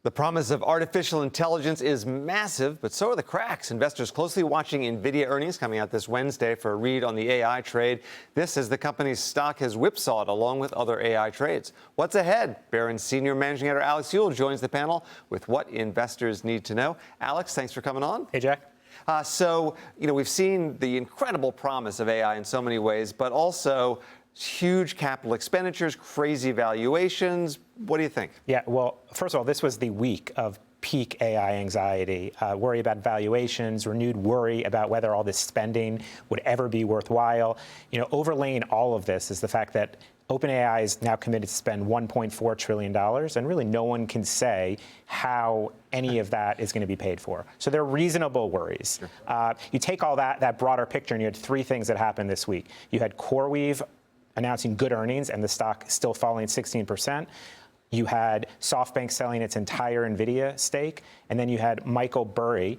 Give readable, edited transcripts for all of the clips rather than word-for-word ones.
The promise of artificial intelligence is massive, but so are the cracks. Investors closely watching NVIDIA earnings coming out this Wednesday for a read on the AI trade. This as the company's stock has whipsawed along with other AI trades. What's ahead? Barron's senior managing editor Alex Yule joins the panel with what investors need to know. Alex, thanks for coming on. Hey, Jack. We've seen the incredible promise of AI in so many ways, but also huge capital expenditures, crazy valuations. What do you think? Yeah, well, first of all, this was the week of peak AI anxiety, worry about valuations, renewed worry about whether all this spending would ever be worthwhile. Overlaying all of this is the fact that OpenAI is now committed to spend $1.4 trillion, and really no one can say how any of that is going to be paid for. So they're reasonable worries. You take all that broader picture, and you had three things that happened this week. You had Coreweave announcing good earnings, and the stock still falling 16%. You had SoftBank selling its entire NVIDIA stake, and then you had Michael Burry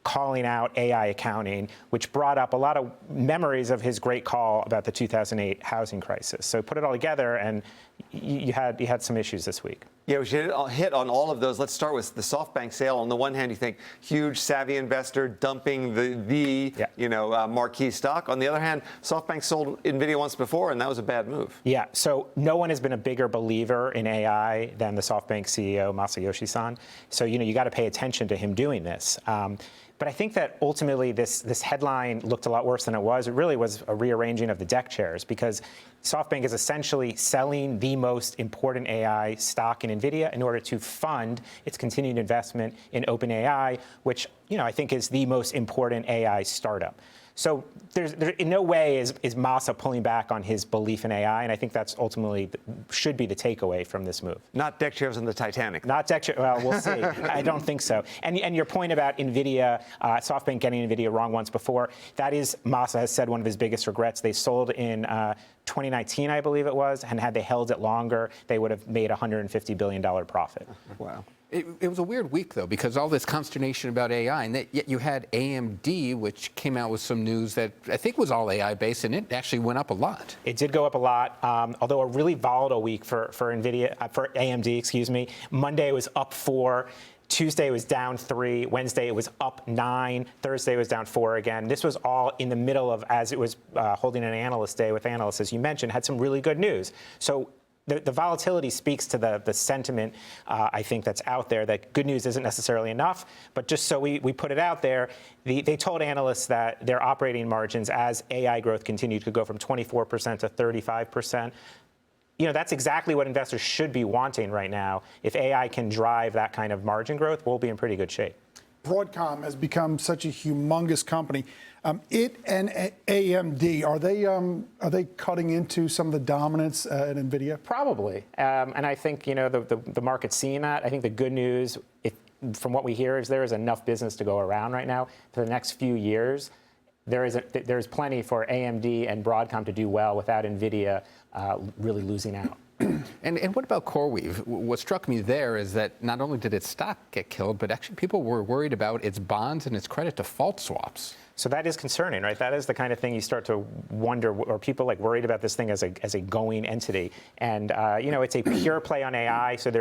calling out AI accounting, which brought up a lot of memories of his great call about the 2008 housing crisis. So put it all together, and you had some issues this week. Yeah, we should hit on all of those. Let's start with the SoftBank sale. On the one hand, you think huge, savvy investor dumping the marquee stock. On the other hand, SoftBank sold NVIDIA once before, and that was a bad move. Yeah, so no one has been a bigger believer in AI than the SoftBank CEO, Masayoshi-san. So, you got to pay attention to him doing this. But I think that ultimately this headline looked a lot worse than it was. It really was a rearranging of the deck chairs, because SoftBank is essentially selling the most important AI stock in NVIDIA in order to fund its continued investment in OpenAI, which I think is the most important AI startup. So there in no way is Masa pulling back on his belief in AI, and I think that's ultimately should be the takeaway from this move. Not deck chairs on the Titanic. Not deck chairs. Well, we'll see. I don't think so. And your point about NVIDIA, SoftBank getting NVIDIA wrong once before, that is, Masa has said, one of his biggest regrets. They sold in 2019, I believe it was, and had they held it longer, they would have made a $150 billion profit. Wow. It was a weird week, though, because all this consternation about AI, and yet you had AMD, which came out with some news that I think was all AI-based, and it actually went up a lot. It did go up a lot, although a really volatile week for NVIDIA, for AMD, excuse me. Monday was up 4. Tuesday was down 3. Wednesday it was up 9. Thursday was down 4 again. This was all in the middle of, as it was holding an analyst day with analysts, as you mentioned, had some really good news. So the volatility speaks to the sentiment, I think, that's out there, that good news isn't necessarily enough. But just so we put it out there, they told analysts that their operating margins, as AI growth continued, could go from 24% to 35%. That's exactly what investors should be wanting right now. If AI can drive that kind of margin growth, we'll be in pretty good shape. Broadcom has become such a humongous company. It and AMD, are they cutting into some of the dominance at NVIDIA? Probably. And I think, the market's seeing that. I think the good news, from what we hear, is there is enough business to go around right now for the next few years. There's plenty for AMD and Broadcom to do well without NVIDIA really losing out. And what about Coreweave? What struck me there is that not only did its stock get killed, but actually people were worried about its bonds and its credit default swaps. So that is concerning, right? That is the kind of thing you start to wonder, are people worried about this thing as a going entity? And it's a pure play on AI. So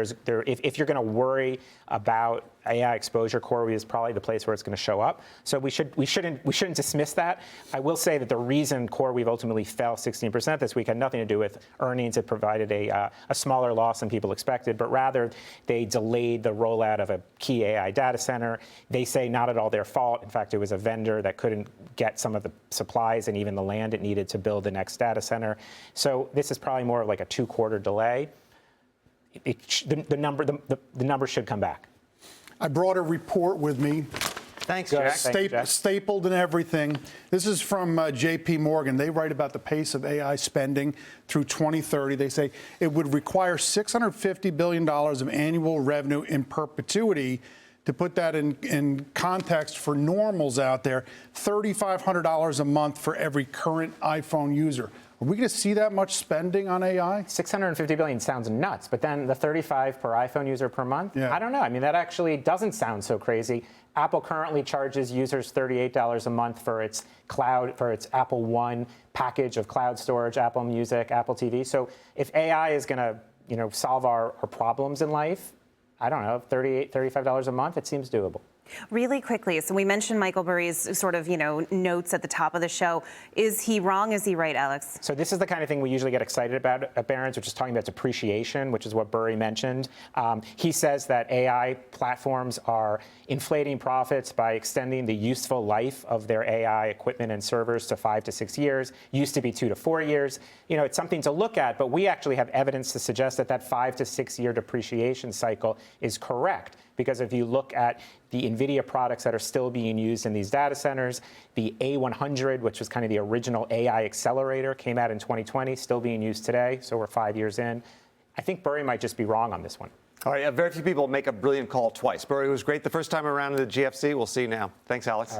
if you're going to worry about AI exposure, Coreweave is probably the place where it's going to show up. So we shouldn't dismiss that. I will say that the reason Coreweave ultimately fell 16% this week had nothing to do with earnings. It provided a smaller loss than people expected, but rather they delayed the rollout of a key AI data center. They say not at all their fault. In fact, it was a vendor that couldn't get some of the supplies and even the land it needed to build the next data center. So this is probably more of like a 2-quarter delay. The number should come back. I brought a report with me. Thanks, Jack. Stapled and everything. This is from J.P. Morgan. They write about the pace of AI spending through 2030. They say it would require $650 billion of annual revenue in perpetuity. To put that in context for normals out there, $3,500 a month for every current iPhone user. Are we going to see that much spending on AI? $650 billion sounds nuts, but then the $35 per iPhone user per month? Yeah. I don't know. I mean, that actually doesn't sound so crazy. Apple currently charges users $38 a month for its cloud, for its Apple One package of cloud storage, Apple Music, Apple TV. So if AI is going to, solve our problems in life, I don't know, $38, $35 a month, it seems doable. Really quickly, so we mentioned Michael Burry's sort of, notes at the top of the show. Is he wrong? Is he right, Alex? So this is the kind of thing we usually get excited about at Barron's, which is talking about depreciation, which is what Burry mentioned. He says that AI platforms are inflating profits by extending the useful life of their AI equipment and servers to 5 to 6 years. Used to be 2 to 4 years. It's something to look at, but we actually have evidence to suggest that 5 to 6 year depreciation cycle is correct. Because if you look at the NVIDIA products that are still being used in these data centers, the A100, which was kind of the original AI accelerator, came out in 2020, still being used today, so we're 5 years in. I think Burry might just be wrong on this one. All right, very few people make a brilliant call twice. Burry was great the first time around in the GFC. We'll see you now. Thanks, Alex.